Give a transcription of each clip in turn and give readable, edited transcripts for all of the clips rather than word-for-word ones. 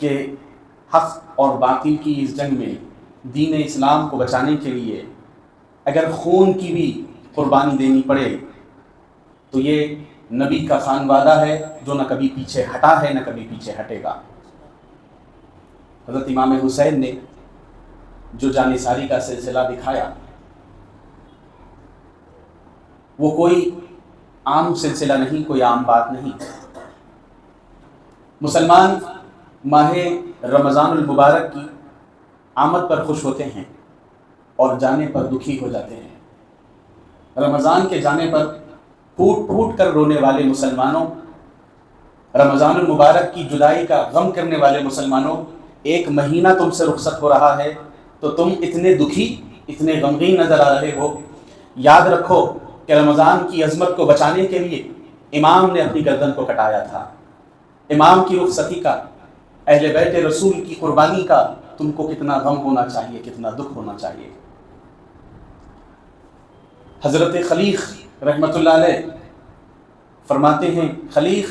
کہ حق اور باطل کی اس جنگ میں دین اسلام کو بچانے کے لیے اگر خون کی بھی قربانی دینی پڑے تو یہ نبی کا خان وعدہ ہے جو نہ کبھی پیچھے ہٹا ہے نہ کبھی پیچھے ہٹے گا۔ حضرت امام حسین نے جو جانثاری کا سلسلہ دکھایا وہ کوئی عام سلسلہ نہیں، کوئی عام بات نہیں۔ مسلمان ماہ رمضان المبارک کی آمد پر خوش ہوتے ہیں اور جانے پر دکھی ہو جاتے ہیں۔ رمضان کے جانے پر پھوٹ پھوٹ کر رونے والے مسلمانوں، رمضان المبارک کی جدائی کا غم کرنے والے مسلمانوں، ایک مہینہ تم سے رخصت ہو رہا ہے تو تم اتنے دکھی، اتنے غمگین نظر آ رہے ہو۔ یاد رکھو کہ رمضان کی عظمت کو بچانے کے لیے امام نے اپنی گردن کو کٹایا تھا۔ امام کی رخصتی کا، اہل بیت رسول کی قربانی کا تم کو کتنا غم ہونا چاہیے، کتنا دکھ ہونا چاہیے۔ حضرت خلیق رحمۃ اللہ علیہ فرماتے ہیں، خلیق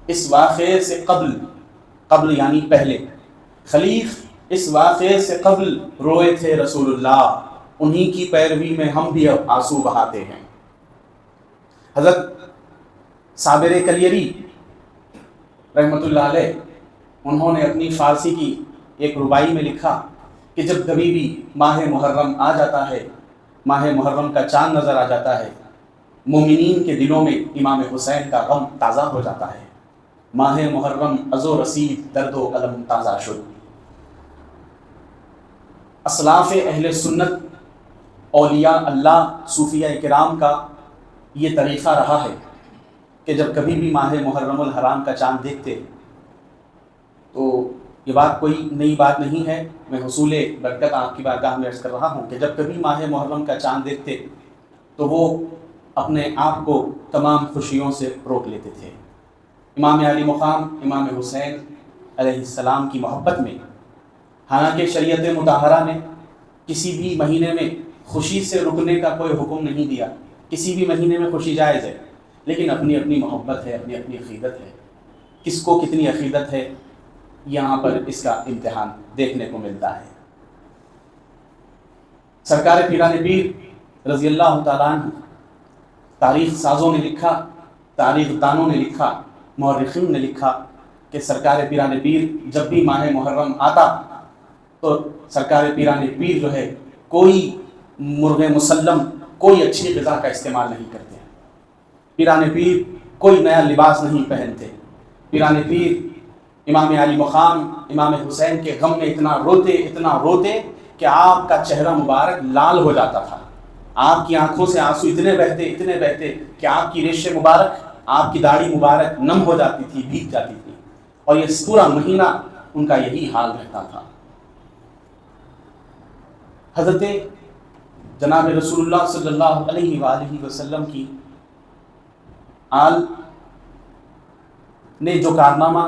اس واقعے سے قبل یعنی پہلے، خلیق اس واقعے سے قبل روئے تھے رسول اللہ، انہی کی پیروی میں ہم بھی اب آنسو بہاتے ہیں۔ حضرت صابر کلیری رحمۃ اللہ علیہ انہوں نے اپنی فارسی کی ایک ربائی میں لکھا کہ جب کبھی بھی ماہ محرم آ جاتا ہے، ماہ محرم کا چاند نظر آ جاتا ہے، مومنین کے دلوں میں امام حسین کا غم تازہ ہو جاتا ہے۔ ماہ محرم از و رسید درد و الم تازہ شد۔ اسلاف اہل سنت، اولیاء اللہ، صوفیاء کرام کا یہ طریقہ رہا ہے کہ جب کبھی بھی ماہ محرم الحرام کا چاند دیکھتے تو یہ بات کوئی نئی بات نہیں ہے، میں حصول برکت آپ کی بارگاہ میں عرض کر رہا ہوں کہ جب کبھی ماہ محرم کا چاند دیکھتے تو وہ اپنے آپ کو تمام خوشیوں سے روک لیتے تھے۔ امام علی مقام امام حسین علیہ السلام کی محبت میں، حالانکہ شریعت مطہرہ نے کسی بھی مہینے میں خوشی سے رکنے کا کوئی حکم نہیں دیا، کسی بھی مہینے میں خوشی جائز ہے، لیکن اپنی اپنی محبت ہے، اپنی اپنی عقیدت ہے، کس کو کتنی عقیدت ہے یہاں پر اس کا امتحان دیکھنے کو ملتا ہے۔ سرکار پیران پیر رضی اللہ تعالیٰ عنہ، تاریخ سازوں نے لکھا، تاریخ دانوں نے لکھا، مورخین نے لکھا کہ سرکار پیران پیر جب بھی ماہ محرم آتا تو سرکار پیران پیر جو ہے کوئی مرغ مسلم، کوئی اچھی غذا کا استعمال نہیں کرتے۔ پیران پیر کوئی نیا لباس نہیں پہنتے۔ پیران پیر امام علی مقام امام حسین کے غم میں اتنا روتے کہ آپ کا چہرہ مبارک لال ہو جاتا تھا، آپ کی آنکھوں سے آنسو اتنے بہتے کہ آپ کی ریش مبارک، آپ کی داڑھی مبارک نم ہو جاتی تھی، بھیگ جاتی تھی، اور یہ پورا مہینہ ان کا یہی حال رہتا تھا۔ حضرت جناب رسول اللہ صلی اللہ علیہ وآلہ وسلم کی آل نے جو کارنامہ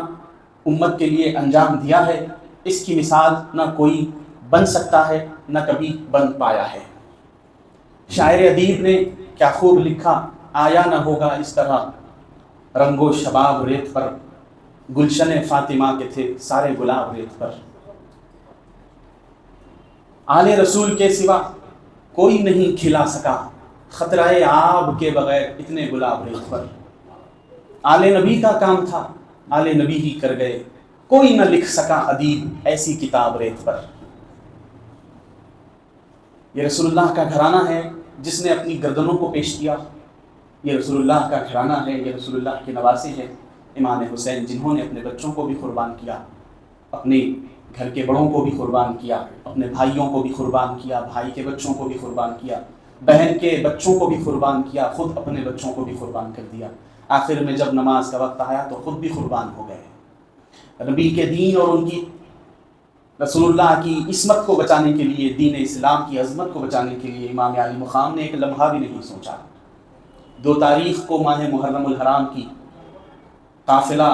امت کے لیے انجام دیا ہے، اس کی مثال نہ کوئی بن سکتا ہے، نہ کبھی بن پایا ہے۔ شاعر ادیب نے کیا خوب لکھا، آیا نہ ہوگا اس طرح رنگ و شباب ریت پر، گلشن فاطمہ کے تھے سارے گلاب ریت پر۔ آل رسول کے سوا کوئی نہیں کھلا سکا، خطرہ آب کے بغیر اتنے گلاب ریت پر۔ آل نبی کا کام تھا، آل نبی ہی کر گئے، کوئی نہ لکھ سکا ادیب ایسی کتاب ریت پر۔ یہ رسول اللہ کا گھرانہ ہے جس نے اپنی گردنوں کو پیش کیا، یہ رسول اللہ کا گھرانہ ہے، یہ رسول اللہ کے نواسے ہیں امام حسین، جنہوں نے اپنے بچوں کو بھی قربان کیا، اپنے گھر کے بڑوں کو بھی قربان کیا، اپنے بھائیوں کو بھی قربان کیا، بھائی کے بچوں کو بھی قربان کیا، بہن کے بچوں کو بھی قربان کیا، خود اپنے بچوں کو بھی قربان کر دیا۔ آخر میں جب نماز کا وقت آیا تو خود بھی قربان ہو گئے۔ نبی کے دین اور ان کی رسول اللہ کی عصمت کو بچانے کے لیے، دین اسلام کی عظمت کو بچانے کے لیے امام علی مقام نے ایک لمحہ بھی نہیں سوچا۔ 2 تاریخ کو ماہ محرم الحرام کی قافلہ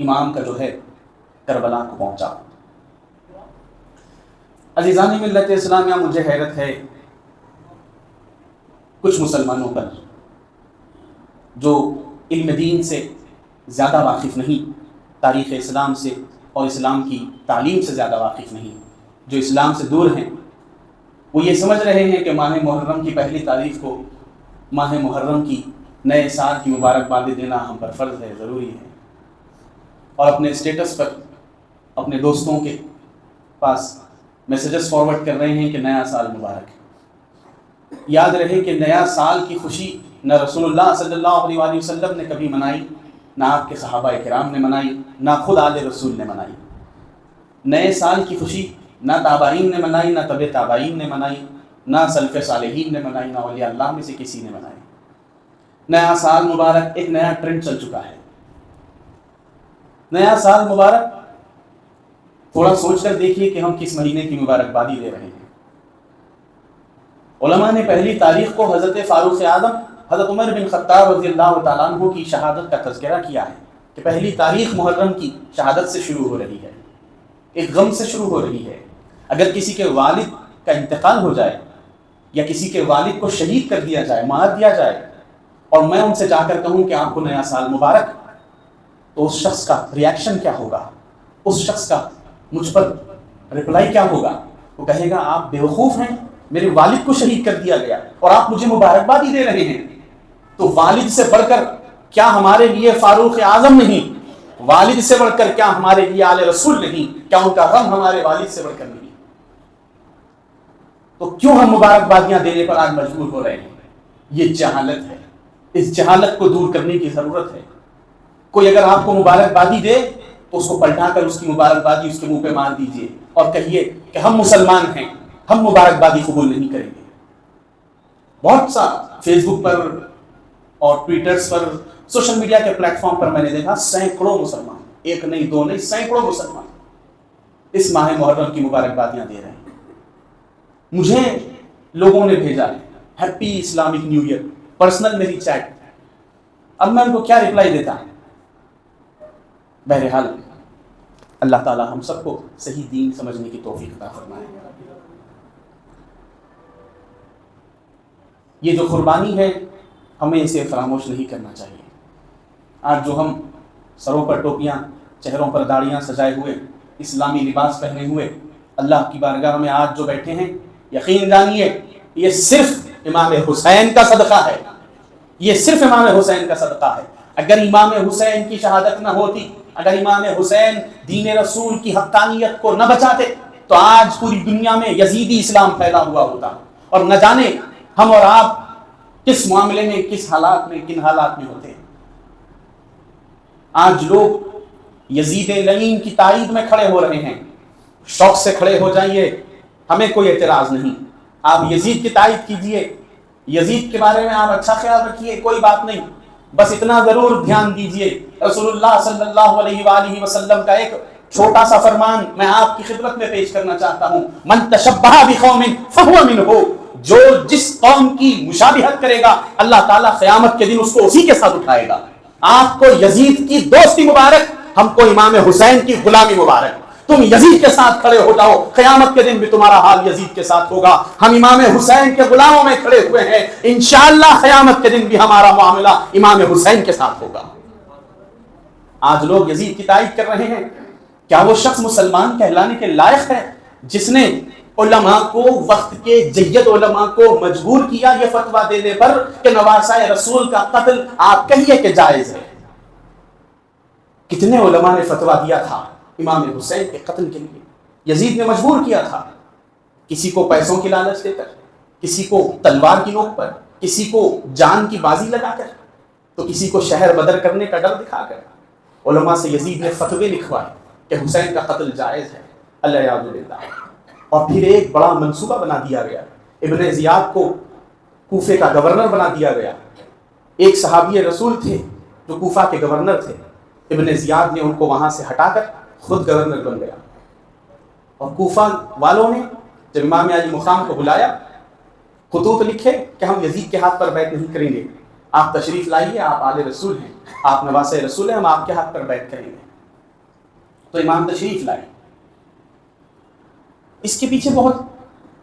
امام کا جو ہے کربلا کو پہنچا۔ عزیزان ملت اسلامیہ، مجھے حیرت ہے کچھ مسلمانوں پر جو علم دین سے زیادہ واقف نہیں، تاریخ اسلام سے اور اسلام کی تعلیم سے زیادہ واقف نہیں۔ جو اسلام سے دور ہیں وہ یہ سمجھ رہے ہیں کہ ماہ محرم کی پہلی تاریخ کو ماہ محرم کی نئے سال کی مبارکبادی دینا ہم پر فرض ہے، ضروری ہے، اور اپنے اسٹیٹس پر اپنے دوستوں کے پاس میسیجز فارورڈ کر رہے ہیں کہ نیا سال مبارک ہے۔ یاد رہے کہ نیا سال کی خوشی نہ رسول اللہ صلی اللہ علیہ وآلہ وسلم نے کبھی منائی، نہ آپ کے صحابہ کرام نے منائی، نہ خود آل رسول نے منائی۔ نئے سال کی خوشی نہ تابعین نے منائی، نہ تبع تابعین نے منائی، نہ سلف صالحین نے منائی، نہ اولیاء اللہ میں سے کسی نے منائی۔ نیا سال مبارک ایک نیا ٹرینڈ چل چکا ہے۔ نیا سال مبارک، تھوڑا سوچ کر دیکھیے کہ ہم کس مہینے کی مبارکبادی دے رہے ہیں۔ علماء نے پہلی تاریخ کو حضرت فاروق اعظم حضرت عمر بن خطاب رضی اللہ تعالیٰ عنہ کی شہادت کا تذکرہ کیا ہے کہ پہلی تاریخ محرم کی شہادت سے شروع ہو رہی ہے، ایک غم سے شروع ہو رہی ہے۔ اگر کسی کے والد کا انتقال ہو جائے یا کسی کے والد کو شہید کر دیا جائے، مار دیا جائے، اور میں ان سے جا کر کہوں کہ آپ کو نیا سال مبارک، تو اس شخص کا ریاکشن کیا ہوگا؟ اس شخص کا مجھ پر رپلائی کیا ہوگا؟ وہ کہے گا آپ بیوقوف ہیں، میرے والد کو شہید کر دیا گیا اور آپ مجھے مبارکبادی دے رہے ہیں۔ تو والد سے بڑھ کر کیا ہمارے لیے فاروق اعظم نہیں؟ والد سے بڑھ کر کیا ہمارے لیے آل رسول نہیں؟ کیا ان کا غم ہمارے والد سے بڑھ کر نہیں؟ تو کیوں ہم مبارکبادیاں دینے پر آج مجبور ہو رہے ہیں؟ یہ جہالت ہے، اس جہالت کو دور کرنے کی ضرورت ہے۔ کوئی اگر آپ کو مبارکبادی دے تو اس کو پلٹا کر اس کی مبارکبادی اس کے منہ پہ مار دیجئے اور کہیے کہ ہم مسلمان ہیں، ہم مبارکبادی قبول نہیں کریں گے۔ بہت سا فیس بک پر اور ٹویٹرز پر، سوشل میڈیا کے پلیٹ فارم پر میں نے دیکھا سینکڑوں مسلمان، ایک نہیں دو نہیں، سینکڑوں مسلمان اس ماہ محرم کی مبارکبادیاں دے رہے ہیں۔ مجھے لوگوں نے بھیجا happy Islamic new year, personal میری چیٹ، اب میں ان کو کیا رپلائی دیتا؟ بہرحال اللہ تعالی ہم سب کو صحیح دین سمجھنے کی توفیق عطا فرمائے۔ یہ جو قربانی ہے ہمیں اسے فراموش نہیں کرنا چاہیے۔ آج جو ہم سروں پر ٹوپیاں، چہروں پر داڑیاں سجائے ہوئے، اسلامی لباس پہنے ہوئے اللہ کی بارگاہ میں آج جو بیٹھے ہیں، یقین جانیے یہ صرف امام حسین کا صدقہ ہے، یہ صرف امام حسین کا صدقہ ہے۔ اگر امام حسین کی شہادت نہ ہوتی، اگر امام حسین دین رسول کی حقانیت کو نہ بچاتے تو آج پوری دنیا میں یزیدی اسلام پھیلا ہوا ہوتا، اور نہ جانے ہم اور آپ کس معاملے میں، کس حالات میں، کن حالات میں ہوتے ہیں۔ آج لوگ یزید لعین کی تائید میں کھڑے ہو رہے ہیں، شوق سے کھڑے ہو جائیے، ہمیں کوئی اعتراض نہیں، آپ یزید کی تائید کیجئے، یزید کے بارے میں آپ اچھا خیال رکھیے، کوئی بات نہیں، بس اتنا ضرور دھیان دیجئے رسول اللہ صلی اللہ علیہ وآلہ وسلم کا ایک چھوٹا سا فرمان میں آپ کی خدمت میں پیش کرنا چاہتا ہوں، من تشبہ بقوم فہو منہ، جو جس قوم کی مشابہت کرے گا اللہ تعالیٰ قیامت کے دن اس کو اسی کے ساتھ اٹھائے گا۔ آپ کو یزید کی دوستی مبارک، ہم کو امام حسین کی غلامی مبارک۔ تم یزید کے ساتھ کھڑے ہو جاؤ، قیامت کے دن بھی تمہارا حال یزید کے ساتھ ہوگا۔ ہم امام حسین کے غلاموں میں کھڑے ہوئے ہیں، انشاءاللہ قیامت کے دن بھی ہمارا معاملہ امام حسین کے ساتھ ہوگا۔ آج لوگ یزید کی تائید کر رہے ہیں، کیا وہ شخص مسلمان کہلانے کے لائق ہے جس نے علماء کو، وقت کے جید علماء کو مجبور کیا یہ فتویٰ دینے پر کہ نواسۂ رسول کا قتل آپ کہیے کہ جائز ہے؟ کتنے علماء نے فتویٰ دیا تھا امام حسین کے قتل کے لیے؟ یزید نے مجبور کیا تھا، کسی کو پیسوں کی لالچ دے کر، کسی کو تلوار کی نوک پر، کسی کو جان کی بازی لگا کر، تو کسی کو شہر بدر کرنے کا ڈر دکھا کر علماء سے یزید نے فتوے لکھوائے کہ حسین کا قتل جائز ہے، اللہ یعوذ باللہ۔ اور پھر ایک بڑا منصوبہ بنا دیا گیا، ابن زیاد کو کوفے کا گورنر بنا دیا گیا۔ ایک صحابی رسول تھے جو کوفہ کے گورنر تھے، ابن زیاد نے ان کو وہاں سے ہٹا کر خود گورنر بن گیا، اور کوفہ والوں نے جب امام علی مقام کو بلایا، خطوط لکھے کہ ہم یزید کے ہاتھ پر بیعت نہیں کریں گے، آپ تشریف لائیے، آپ آل رسول ہیں، آپ نواسۂ رسول ہیں، ہم آپ کے ہاتھ پر بیعت کریں گے۔ تو امام تشریف لائے۔ اس کے پیچھے بہت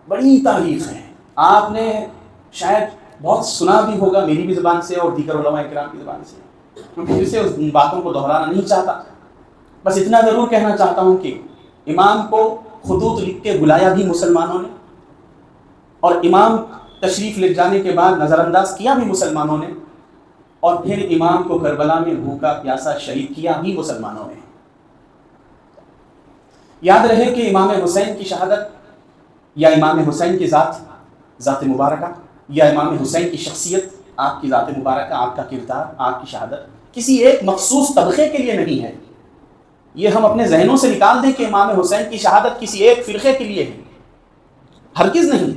بڑی تاریخ ہے، آپ نے شاید بہت سنا بھی ہوگا میری بھی زبان سے اور دیگر علماء کرام کی زبان سے، کیونکہ پھر سے ان باتوں کو دہرانا نہیں چاہتا۔ بس اتنا ضرور کہنا چاہتا ہوں کہ امام کو خطوط لکھ کے بلایا بھی مسلمانوں نے، اور امام تشریف لے جانے کے بعد نظر انداز کیا بھی مسلمانوں نے، اور پھر امام کو کربلا میں بھوکا پیاسا شہید کیا بھی مسلمانوں نے۔ یاد رہے کہ امام حسین کی شہادت یا امام حسین کی ذات مبارکہ یا امام حسین کی شخصیت، آپ کی ذات مبارکہ، آپ کا کردار، آپ کی شہادت کسی ایک مخصوص طبقے کے لیے نہیں ہے۔ یہ ہم اپنے ذہنوں سے نکال دیں کہ امام حسین کی شہادت کسی ایک فرقے کے لیے ہے، ہرگز نہیں۔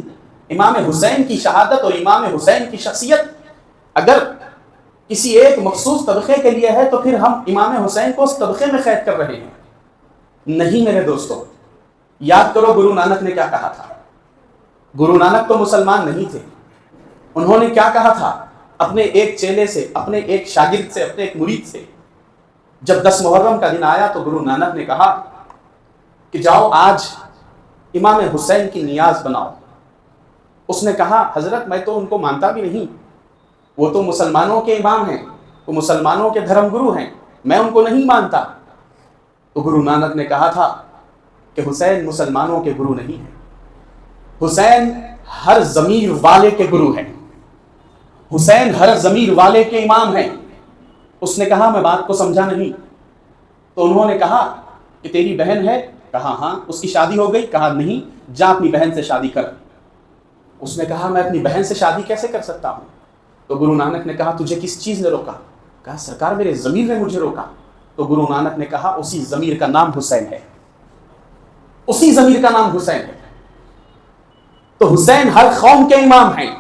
امام حسین کی شہادت اور امام حسین کی شخصیت اگر کسی ایک مخصوص طبقے کے لیے ہے تو پھر ہم امام حسین کو اس طبقے میں قید کر رہے ہیں۔ نہیں میرے دوستو، یاد کرو گرو نانک نے کیا کہا تھا۔ گرو نانک تو مسلمان نہیں تھے، انہوں نے کیا کہا تھا اپنے ایک چیلے سے، اپنے ایک شاگرد سے، اپنے ایک مرید سے؟ جب 10 محرم کا دن آیا تو گرو نانک نے کہا کہ جاؤ آج امام حسین کی نیاز بناؤ۔ اس نے کہا حضرت میں تو ان کو مانتا بھی نہیں، وہ تو مسلمانوں کے امام ہیں، وہ مسلمانوں کے دھرم گرو ہیں، میں ان کو نہیں مانتا۔ تو گرو نانک نے کہا تھا کہ حسین مسلمانوں کے گرو نہیں ہیں، حسین ہر ضمیر والے کے گرو ہیں، حسین ہر ضمیر والے کے امام ہیں۔ اس نے کہا میں بات کو سمجھا نہیں۔ تو انہوں نے کہا کہ تیری بہن ہے؟ کہا ہاں۔ اس کی شادی ہو گئی؟ کہا نہیں، جا اپنی بہن سے شادی کر۔ اس نے کہا میں اپنی بہن سے شادی کیسے کر سکتا ہوں؟ تو گرو نانک نے کہا تجھے کس چیز نے روکا؟ کہا سرکار میرے ضمیر نے مجھے روکا۔ تو گرو نانک نے کہا اسی ضمیر کا نام حسین ہے، اسی ضمیر کا نام حسین ہے۔ تو حسین ہر قوم کے امام ہیں،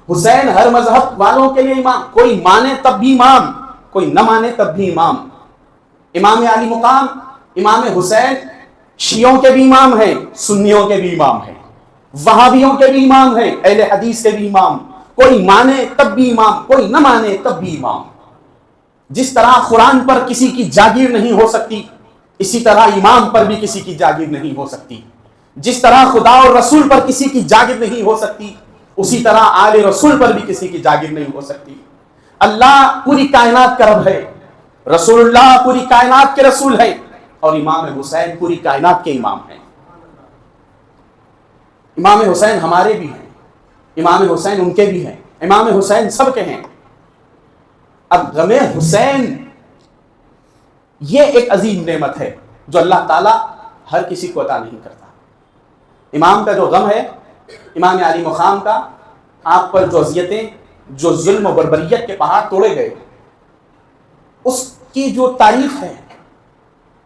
حسین ہر مذہب والوں کے لیے امام، کوئی مانے تب بھی امام، کوئی نہ مانے تب بھی امام۔ امام علی مقام امام حسین شیعوں کے بھی امام ہیں، سنیوں کے بھی امام ہیں، وہابیوں کے بھی امام ہیں، اہل حدیث کے بھی امام، کوئی مانے تب بھی امام، کوئی نہ مانے تب بھی امام۔ جس طرح قرآن پر کسی کی جاگیر نہیں ہو سکتی، اسی طرح امام پر بھی کسی کی جاگیر نہیں ہو سکتی۔ جس طرح خدا اور رسول پر کسی کی جاگیر نہیں ہو سکتی، اسی طرح آل رسول پر بھی کسی کی جاگیر نہیں ہو سکتی۔ اللہ پوری کائنات کا رب ہے، رسول اللہ پوری کائنات کے رسول ہے، اور امام حسین پوری کائنات کے امام ہیں۔ امام حسین ہمارے بھی ہیں، امام حسین ان کے بھی ہیں، امام حسین سب کے ہیں۔ اب غم حسین یہ ایک عظیم نعمت ہے جو اللہ تعالیٰ ہر کسی کو عطا نہیں کرتا۔ امام کا جو غم ہے، امام علی مقام کا، آپ پر جو اذیتیں، جو ظلم و بربریت کے پہاڑ توڑے گئے، اس کی جو تعریف ہے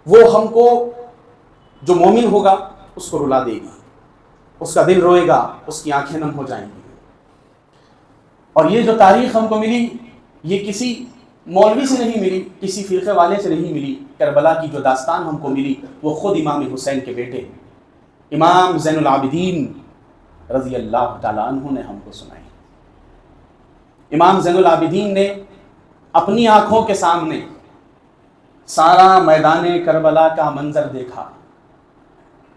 وہ ہم کو، جو مومن ہوگا اس کو رلا دے گی، اس کا دل روئے گا، اس کی آنکھیں نم ہو جائیں گی۔ اور یہ جو تاریخ ہم کو ملی یہ کسی مولوی سے نہیں ملی، کسی فرقے والے سے نہیں ملی۔ کربلا کی جو داستان ہم کو ملی وہ خود امام حسین کے بیٹے امام زین العابدین رضی اللہ تعالیٰ عنہ نے ہم کو سنائی۔ امام زین العابدین نے اپنی آنکھوں کے سامنے سارا میدان کربلا کا منظر دیکھا۔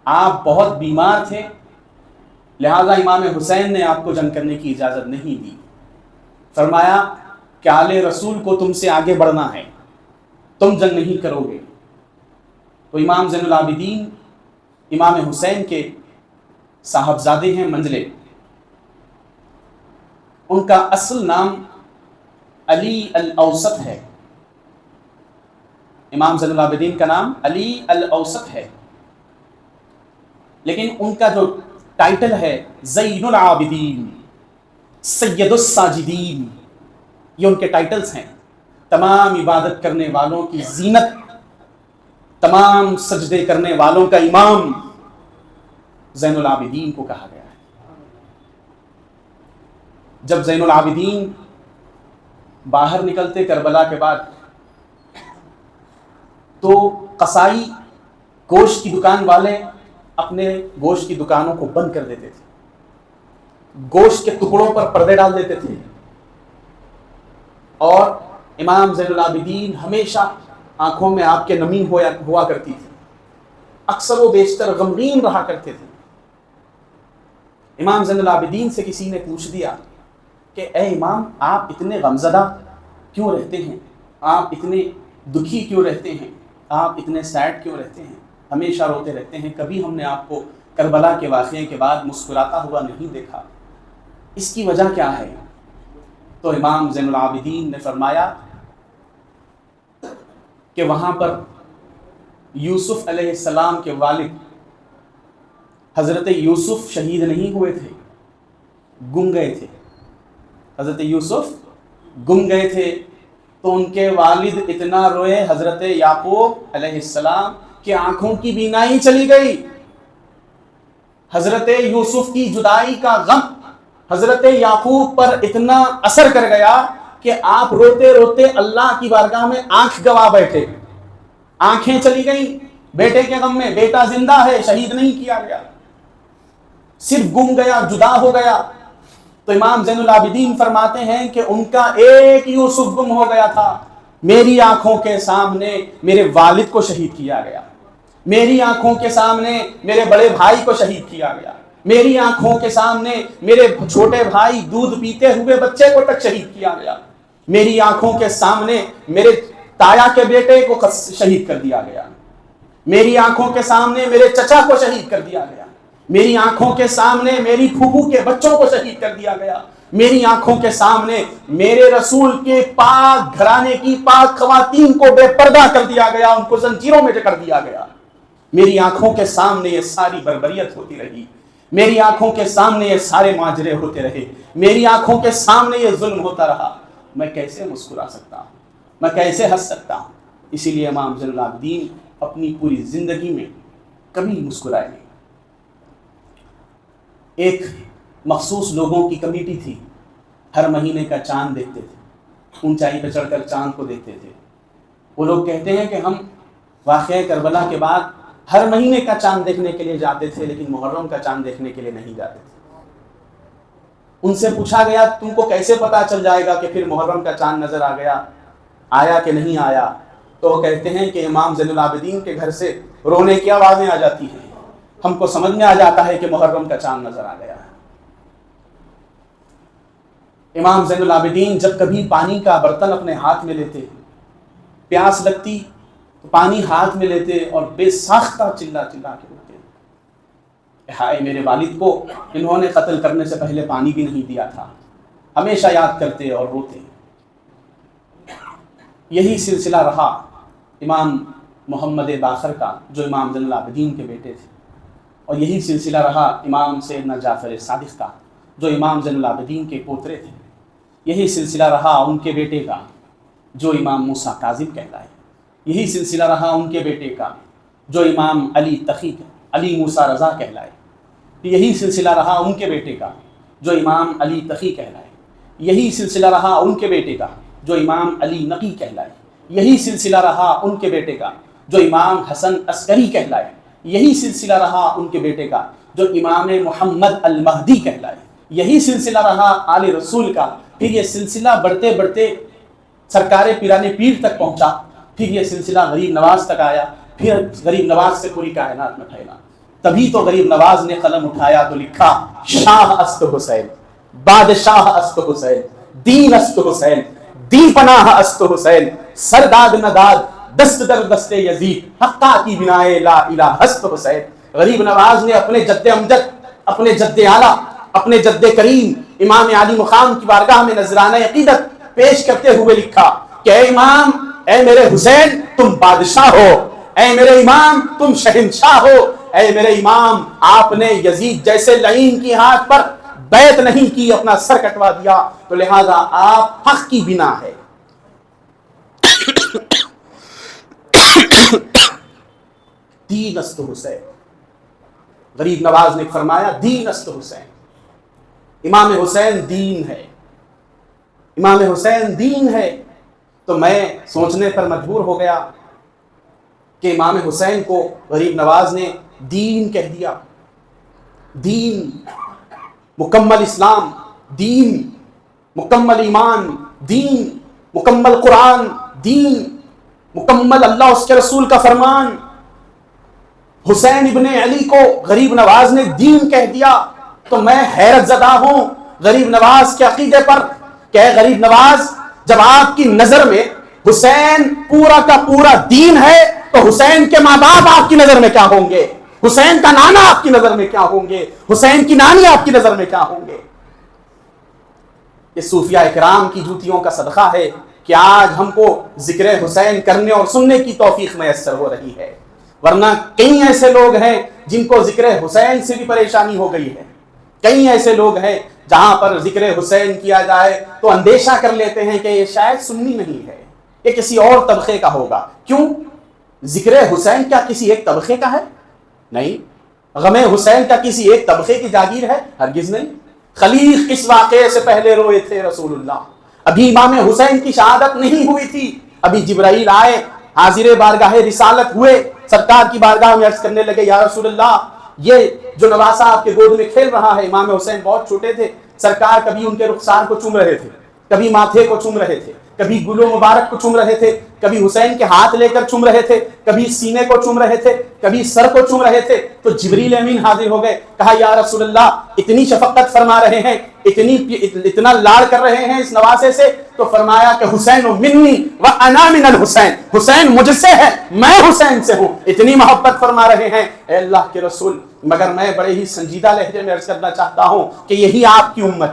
آپ بہت بیمار تھے، لہذا امام حسین نے آپ کو جنگ کرنے کی اجازت نہیں دی۔ فرمایا کہ آل رسول کو تم سے آگے بڑھنا ہے، تم جنگ نہیں کرو گے۔ تو امام زین العابدین امام حسین کے صاحبزادے ہیں، منجلے۔ ان کا اصل نام علی الاوسط ہے، امام زین العابدین کا نام علی الاوسط ہے، لیکن ان کا جو ٹائٹل ہے زین العابدین، سید الساجدین، یہ ان کے ٹائٹلز ہیں۔ تمام عبادت کرنے والوں کی زینت، تمام سجدے کرنے والوں کا امام زین العابدین کو کہا گیا ہے۔ جب زین العابدین باہر نکلتے کربلا کے بعد تو قصائی گوشت کی دکان والے اپنے گوشت کی دکانوں کو بند کر دیتے تھے، گوشت کے ٹکڑوں پر پردے ڈال دیتے تھے، اور امام زین العابدین ہمیشہ آنکھوں میں آپ کے نمی ہوا کرتی تھی، اکثر و بیشتر غمگین رہا کرتے تھے۔ امام زین العابدین سے کسی نے پوچھ دیا کہ اے امام آپ اتنے غمزدہ کیوں رہتے ہیں، آپ اتنے دکھی کیوں رہتے ہیں؟ آپ اتنے سیڈ کیوں رہتے ہیں، ہمیشہ روتے رہتے ہیں، کبھی ہم نے آپ کو کربلا کے واقعے کے بعد مسکراتا ہوا نہیں دیکھا، اس کی وجہ کیا ہے؟ تو امام زین العابدین نے فرمایا کہ وہاں پر یوسف علیہ السلام کے والد حضرت یوسف شہید نہیں ہوئے تھے، گم گئے تھے۔ حضرت یوسف گم گئے تھے تو ان کے والد اتنا روئے حضرت یعقوب علیہ السلام کہ آنکھوں کی بینائی چلی گئی۔ حضرت یوسف کی جدائی کا غم حضرت یعقوب پر اتنا اثر کر گیا کہ آپ روتے روتے اللہ کی بارگاہ میں آنکھ گوا بیٹھے، آنکھیں چلی گئیں بیٹے کے غم میں۔ بیٹا زندہ ہے، شہید نہیں کیا گیا، صرف گم گیا، جدا ہو گیا۔ تو امام زین العابدین فرماتے ہیں کہ ان کا ایک یوسف گم ہو گیا تھا، میری آنکھوں کے سامنے میرے والد کو شہید کیا گیا، میری آنکھوں کے سامنے میرے بڑے بھائی کو شہید کیا گیا، میری آنکھوں کے سامنے میرے چھوٹے بھائی دودھ پیتے ہوئے بچے کو تک شہید کیا گیا، میری آنکھوں کے سامنے میرے تایا کے بیٹے کو شہید کر دیا گیا، میری آنکھوں کے سامنے میرے چچا کو شہید کر دیا گیا، میری آنکھوں کے سامنے میری پھوپھو کے بچوں کو شہید کر دیا گیا، میری آنکھوں کے سامنے میرے رسول کے پاک گھرانے کی پاک خواتین کو بے پردہ کر دیا گیا، ان کو زنجیروں میں جکڑ دیا گیا، میری آنکھوں کے سامنے یہ ساری بربریت ہوتی رہی، میری آنکھوں کے سامنے یہ سارے ماجرے ہوتے رہے، میری آنکھوں کے سامنے یہ ظلم ہوتا رہا، میں کیسے مسکرا سکتا ہوں، میں کیسے ہنس سکتا ہوں؟ اسی لیے امام زین العابدین اپنی پوری زندگی میں کبھی مسکرائے نہیں۔ ایک مخصوص لوگوں کی کمیٹی تھی، ہر مہینے کا چاند دیکھتے تھے، اونچائی پہ چڑھ کر چاند کو دیکھتے تھے۔ وہ لوگ کہتے ہیں کہ ہم واقعہ کربلا کے بعد ہر مہینے کا چاند دیکھنے کے لیے جاتے تھے، لیکن محرم کا چاند دیکھنے کے لیے نہیں جاتے تھے۔ ان سے پوچھا گیا تم کو کیسے پتا چل جائے گا کہ پھر محرم کا چاند نظر آ گیا، آیا کہ نہیں آیا؟ تو وہ کہتے ہیں کہ امام زین العابدین کے گھر سے رونے کی آوازیں آ جاتی ہیں، ہم کو سمجھ میں آ جاتا ہے کہ محرم کا چاند نظر آ گیا ہے۔ امام زین العابدین جب کبھی پانی کا برتن اپنے ہاتھ میں لیتے، پیاس لگتی تو پانی ہاتھ میں لیتے اور بے ساختہ چلا چلا کے روتے، ہائے میرے والد کو انہوں نے قتل کرنے سے پہلے پانی بھی نہیں دیا تھا، ہمیشہ یاد کرتے اور روتے۔ یہی سلسلہ رہا امام محمد باقر کا جو امام زین العابدین کے بیٹے تھے، اور یہی سلسلہ رہا امام سیدنا جعفر صادق کا جو امام زین العابدین کے پوترے تھے، یہی سلسلہ رہا ان کے بیٹے کا جو امام موسیٰ کاظم کہلائے، یہی سلسلہ رہا ان کے بیٹے کا جو امام علی تقی علی موسیٰ رضا کہلائے، یہی سلسلہ رہا ان کے بیٹے کا جو امام علی تقی کہلائے، یہی سلسلہ رہا ان کے بیٹے کا جو امام علی نقی کہلائے، یہی سلسلہ رہا ان کے بیٹے کا جو امام حسن عسکری کہلائے، یہی سلسلہ رہا ان کے بیٹے کا جو امام محمد المہدی کہلائے، یہی سلسلہ رہا آل رسول کا۔ پھر یہ سلسلہ بڑھتے بڑھتے سرکار پیران پیر تک پہنچا، پھر یہ سلسلہ غریب نواز تک آیا، پھر غریب نواز سے پوری کائنات میں پھیلا۔ تبھی تو غریب نواز نے قلم اٹھایا تو لکھا شاہ است حسین، بادشاہ است حسین، دین است حسین، دی پناہ است حسین، سرداد نداد دست در دست یزید، حقا کی بنائے لا الہ است حسین۔ غریب نواز نے اپنے جد امجد، اپنے جد اعلیٰ، اپنے جد کریم امام علی مقام کی بارگاہ میں نذرانہ عقیدت پیش کرتے ہوئے لکھا کہ اے امام، اے میرے حسین تم بادشاہ ہو، اے میرے امام تم شہنشاہ ہو، اے میرے امام آپ نے یزید جیسے لعین کی ہاتھ پر بیعت نہیں کی، اپنا سر کٹوا دیا، تو لہذا آپ حق کی بنا ہے۔ دین است حسین، غریب نواز نے فرمایا دین است حسین، امام حسین دین ہے، امام حسین دین ہے۔ تو میں سوچنے پر مجبور ہو گیا کہ امام حسین کو غریب نواز نے دین کہہ دیا، دین مکمل اسلام، دین مکمل ایمان، دین مکمل قرآن، دین مکمل اللہ اس کے رسول کا فرمان، حسین ابن علی کو غریب نواز نے دین کہہ دیا۔ تو میں حیرت زدہ ہوں غریب نواز کے عقیدے پر کہ اے غریب نواز، جب آپ کی نظر میں حسین پورا کا پورا دین ہے تو حسین کے ماں باپ آپ کی نظر میں کیا ہوں گے؟ حسین کا نانا آپ کی نظر میں کیا ہوں گے؟ حسین کی نانی آپ کی نظر میں کیا ہوں گے؟ یہ صوفیاء اکرام کی جوتیوں کا صدقہ ہے کہ آج ہم کو ذکر حسین کرنے اور سننے کی توفیق میسر ہو رہی ہے، ورنہ کئی ایسے لوگ ہیں جن کو ذکر حسین سے بھی پریشانی ہو گئی ہے. کئی ایسے لوگ ہیں جہاں پر ذکر حسین کیا جائے تو اندیشہ کر لیتے ہیں کہ یہ شاید سنی نہیں ہے، یہ کسی اور طبقے کا ہوگا. کیوں؟ ذکر حسین کیا کسی ایک طبقے کا ہے؟ نہیں. غم حسین کا کسی ایک طبقے کی جاگیر ہے؟ ہرگز نہیں. خلیق کس واقعے سے پہلے روئے تھے رسول اللہ؟ ابھی امام حسین کی شہادت نہیں ہوئی تھی، ابھی جبرائیل آئے، حاضر بارگاہ رسالت ہوئے، سرکار کی بارگاہ میں عرض کرنے لگے یا رسول اللہ یہ جو نواسا آپ کے گود میں کھیل رہا ہے. امام حسین بہت چھوٹے تھے، سرکار کبھی ان کے رخسار کو چوم رہے تھے، کبھی ماتھے کو چوم رہے تھے، کبھی گلو مبارک کو چوم رہے تھے، کبھی حسین کے ہاتھ لے کر چوم رہے تھے، کبھی سینے کو چوم رہے تھے، کبھی سر کو چوم رہے تھے. تو جبریل امین حاضر ہو گئے، کہا یا رسول اللہ اتنی شفقت فرما رہے ہیں، اتنا لاڑ کر رہے ہیں اس نواسے سے، تو فرمایا کہ حسین منی و انا من الحسین، حسین مجھ سے ہے میں حسین سے ہوں. اتنی محبت فرما رہے ہیں. اے اللہ کے رسول، مگر میں بڑے ہی سنجیدہ لہجے میں عرض کرنا چاہتا ہوں کہ یہی آپ کی امت،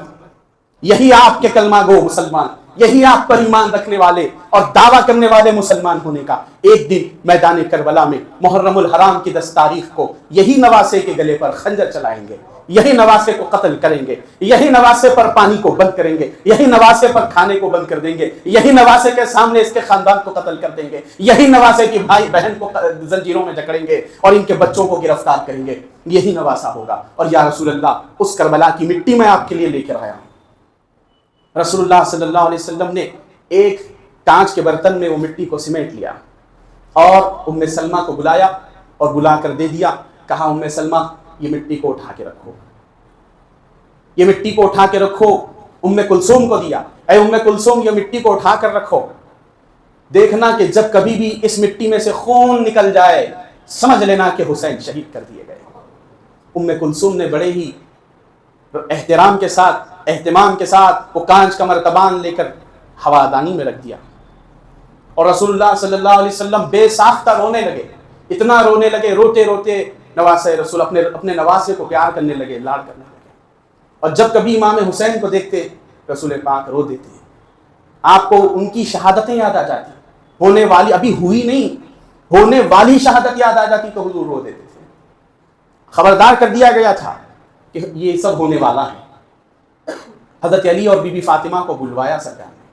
یہی آپ کے کلمہ گو مسلمان، یہی آپ پر ایمان رکھنے والے اور دعویٰ کرنے والے مسلمان ہونے کا ایک دن میدان کربلا میں محرم الحرام کی 10 تاریخ کو یہی نواسے کے گلے پر خنجر چلائیں گے، یہی نواسے کو قتل کریں گے، یہی نواسے پر پانی کو بند کریں گے، یہی نواسے پر کھانے کو بند کر دیں گے، یہی نواسے کے سامنے اس کے خاندان کو قتل کر دیں گے، یہی نواسے کی بھائی بہن کو زنجیروں میں جکڑیں گے اور ان کے بچوں کو گرفتار کریں گے. یہی نواسا ہوگا. اور یا رسول اللہ اس کربلا کی مٹی میں آپ کے لیے لے کر آیا ہوں. رسول اللہ صلی اللہ علیہ وسلم نے ایک کانچ کے برتن میں وہ مٹی کو سمیٹ لیا اور ام سلمہ کو بلایا اور بلا کر دے دیا. کہا ام سلمہ یہ مٹی کو اٹھا کے رکھو، یہ مٹی کو اٹھا کے رکھو. ام کلثوم کو دیا، اے ام کلثوم یہ مٹی کو اٹھا کر رکھو، دیکھنا کہ جب کبھی بھی اس مٹی میں سے خون نکل جائے سمجھ لینا کہ حسین شہید کر دیے گئے. ام کلثوم نے بڑے ہی احترام کے ساتھ اہتمام کے ساتھ وہ کانچ کا مرتبان لے کر ہوادانی میں رکھ دیا اور رسول اللہ صلی اللہ علیہ وسلم بے ساختہ رونے لگے. اتنا رونے لگے، روتے روتے نواسے رسول اپنے نواسے کو پیار کرنے لگے، لاڈ کرنے لگے. اور جب کبھی امام حسین کو دیکھتے رسول پاک رو دیتے. آپ کو ان کی شہادتیں یاد آ جاتی، ہونے والی ابھی ہوئی نہیں، ہونے والی شہادت یاد آ جاتی تو حضور رو دیتے تھے. خبردار کر دیا گیا تھا کہ یہ سب ہونے والا ہے. حضرت علی اور بی بی فاطمہ کو بلوایا سرکار نے،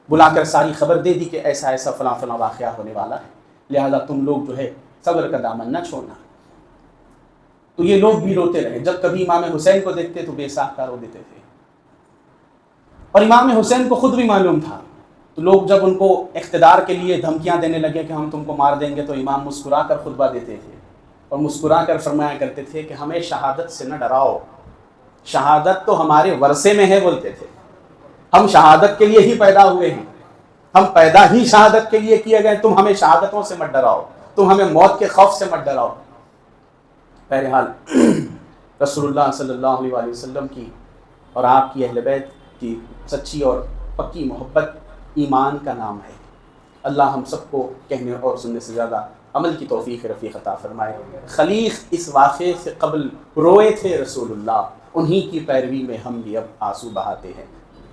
بلا کر ساری خبر دے دی کہ ایسا ایسا فلاں فلاں واقعہ ہونے والا ہے، لہذا تم لوگ جو ہے صبر کا دامن نہ چھوڑنا. تو یہ لوگ بھی روتے رہے. جب کبھی امام حسین کو دیکھتے تو بے ساختہ رو دیتے تھے. اور امام حسین کو خود بھی معلوم تھا. تو لوگ جب ان کو اقتدار کے لیے دھمکیاں دینے لگے کہ ہم تم کو مار دیں گے تو امام مسکرا کر خطبہ دیتے تھے اور مسکرا کر فرمایا کرتے تھے کہ ہمیں شہادت سے نہ ڈراؤ، شہادت تو ہمارے ورثے میں ہے بولتے تھے. ہم شہادت کے لیے ہی پیدا ہوئے ہیں، ہم پیدا ہی شہادت کے لیے کیے گئے. تم ہمیں شہادتوں سے مت ڈراؤ، تم ہمیں موت کے خوف سے مت ڈراؤ. بہرحال رسول اللہ صلی اللہ علیہ وآلہ وسلم کی اور آپ کی اہل بیت کی سچی اور پکی محبت ایمان کا نام ہے. اللہ ہم سب کو کہنے اور سننے سے زیادہ عمل کی توفیق رفیق عطا فرمائے. خلیق اس واقعے سے قبل روئے تھے رسول اللہ، انہی کی پیروی میں ہم بھی اب آنسو بہاتے ہیں.